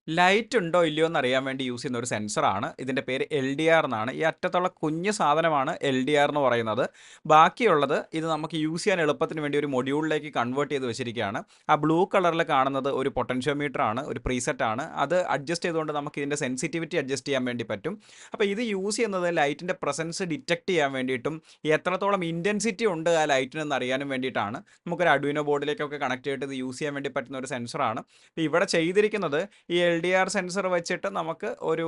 Light ഉണ്ടോ ഇല്ലയോ എന്നറിയാൻ വേണ്ടി യൂസ് ചെയ്യുന്ന ഒരു സെൻസറാണ്. ഇതിൻ്റെ പേര് LDR എന്നാണ്. ഈ അറ്റത്തുള്ള കുഞ്ഞ് സാധനമാണ് LDR എന്ന് പറയുന്നത്. ബാക്കിയുള്ളത് ഇത് നമുക്ക് യൂസ് ചെയ്യാൻ എളുപ്പത്തിന് വേണ്ടി ഒരു മൊഡ്യൂളിലേക്ക് കൺവേർട്ട് ചെയ്ത് വെച്ചിരിക്കുകയാണ്. ആ ബ്ലൂ കളറിൽ കാണുന്നത് ഒരു പൊട്ടൻഷ്യോമീറ്റർ ആണ്, ഒരു പ്രീസെറ്റ് ആണ്. അത് അഡ്ജസ്റ്റ് ചെയ്തുകൊണ്ട് നമുക്ക് ഇതിൻ്റെ സെൻസിറ്റിവിറ്റി അഡ്ജസ്റ്റ് ചെയ്യാൻ വേണ്ടി പറ്റും. അപ്പോൾ ഇത് യൂസ് ചെയ്യുന്നത് ലൈറ്റിൻ്റെ പ്രസൻസ് ഡിറ്റക്ട് ചെയ്യാൻ വേണ്ടിയിട്ടും എത്രത്തോളം ഇൻറ്റൻസിറ്റി ഉണ്ട് ആ ലൈറ്റിനെന്ന് അറിയാനും വേണ്ടിയിട്ടാണ്. നമുക്കൊരു അഡ്വിനോ ബോർഡിലേക്കൊക്കെ കണക്ട് ചെയ്തിട്ട് ഇത് യൂസ് ചെയ്യാൻ വേണ്ടി പറ്റുന്ന ഒരു സെൻസറാണ്. ഇപ്പോൾ ഇവിടെ ചെയ്തിരിക്കുന്നത് ഈ LDR സെൻസർ വെച്ചിട്ട് നമുക്ക് ഒരു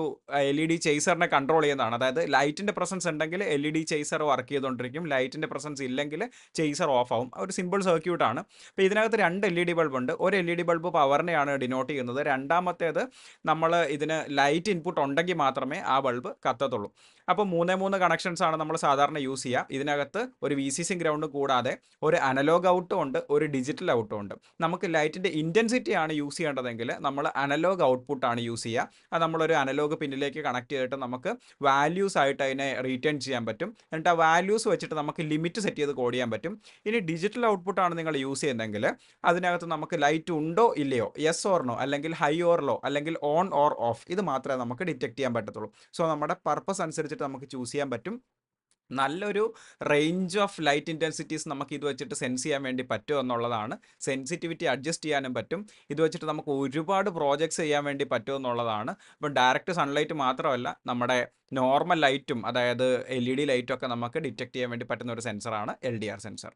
LED ചേസറിനെ കൺട്രോൾ ചെയ്യുന്നതാണ്. അതായത് ലൈറ്റിൻ്റെ പ്രസൻസ് ഉണ്ടെങ്കിൽ LED ചേസർ വർക്ക് ചെയ്തുകൊണ്ടിരിക്കും, ലൈറ്റിൻ്റെ പ്രസൻസ് ഇല്ലെങ്കിൽ ചേസർ ഓഫ് ആവും. ഒരു സിമ്പിൾ സർക്യൂട്ടാണ്. അപ്പോൾ ഇതിനകത്ത് 2 LED ബൾബ് ഉണ്ട്. ഒരു LED ബൾബ് പവറിനെയാണ് ഡിനോട്ട് ചെയ്യുന്നത്, രണ്ടാമത്തേത് നമ്മൾ ഇതിന് ലൈറ്റ് ഇൻപുട്ട് ഉണ്ടെങ്കിൽ മാത്രമേ ആ ബൾബ് കത്തത്തുള്ളൂ. അപ്പോൾ 3 കണക്ഷൻസ് ആണ് നമ്മൾ സാധാരണ യൂസ് ചെയ്യുക. ഇതിനകത്ത് ഒരു VCC ഗ്രൗണ്ടും കൂടാതെ ഒരു അനലോഗ് ഔട്ടും ഉണ്ട്, ഒരു ഡിജിറ്റൽ ഔട്ടും ഉണ്ട്. നമുക്ക് ലൈറ്റിൻ്റെ ഇൻറ്റൻസിറ്റി ആണ് യൂസ് ചെയ്യേണ്ടതെങ്കിൽ നമ്മൾ അനലോഗ് ഔട്ട്പുട്ടാണ് യൂസ് ചെയ്യുക. അത് നമ്മളൊരു അനലോഗ് പിന്നിലേക്ക് കണക്ട് ചെയ്തിട്ട് നമുക്ക് വാല്യൂസ് ആയിട്ട് അതിനെ റീറ്റേൺ ചെയ്യാൻ പറ്റും. എന്നിട്ട് ആ വാല്യൂസ് വെച്ചിട്ട് നമുക്ക് ലിമിറ്റ് സെറ്റ് ചെയ്ത് കോഡ് ചെയ്യാൻ പറ്റും. ഇനി ഡിജിറ്റൽ ഔട്ട്പുട്ടാണ് നിങ്ങൾ യൂസ് ചെയ്യുന്നതെങ്കിൽ അതിനകത്ത് നമുക്ക് ലൈറ്റ് ഉണ്ടോ ഇല്ലയോ, യെസ് ഓർ നോ, അല്ലെങ്കിൽ ഹൈ ഓർ ലോ, അല്ലെങ്കിൽ ഓൺ ഓർ ഓഫ്, ഇത് മാത്രമേ നമുക്ക് ഡിറ്റക്ട് ചെയ്യാൻ പറ്റത്തുള്ളൂ. സോ നമ്മുടെ പർപ്പസ് അനുസരിച്ചിട്ട് നമുക്ക് ചൂസ് ചെയ്യാൻ പറ്റും. നല്ലൊരു റേഞ്ച് ഓഫ് ലൈറ്റ് ഇൻറ്റൻസിറ്റീസ് നമുക്ക് ഇത് വെച്ചിട്ട് സെൻസ് ചെയ്യാൻ വേണ്ടി പറ്റും എന്നുള്ളതാണ്. സെൻസിറ്റിവിറ്റി അഡ്ജസ്റ്റ് ചെയ്യാനും പറ്റും. ഇത് വെച്ചിട്ട് നമുക്ക് ഒരുപാട് പ്രോജക്ട്സ് ചെയ്യാൻ വേണ്ടി പറ്റും എന്നുള്ളതാണ്. ഇപ്പം ഡയറക്റ്റ് സൺലൈറ്റ് മാത്രമല്ല, നമ്മുടെ നോർമൽ ലൈറ്റും, അതായത് LED ലൈറ്റും ഒക്കെ നമുക്ക് ഡിറ്റക്ട് ചെയ്യാൻ വേണ്ടി പറ്റുന്ന ഒരു സെൻസറാണ് LDR സെൻസർ.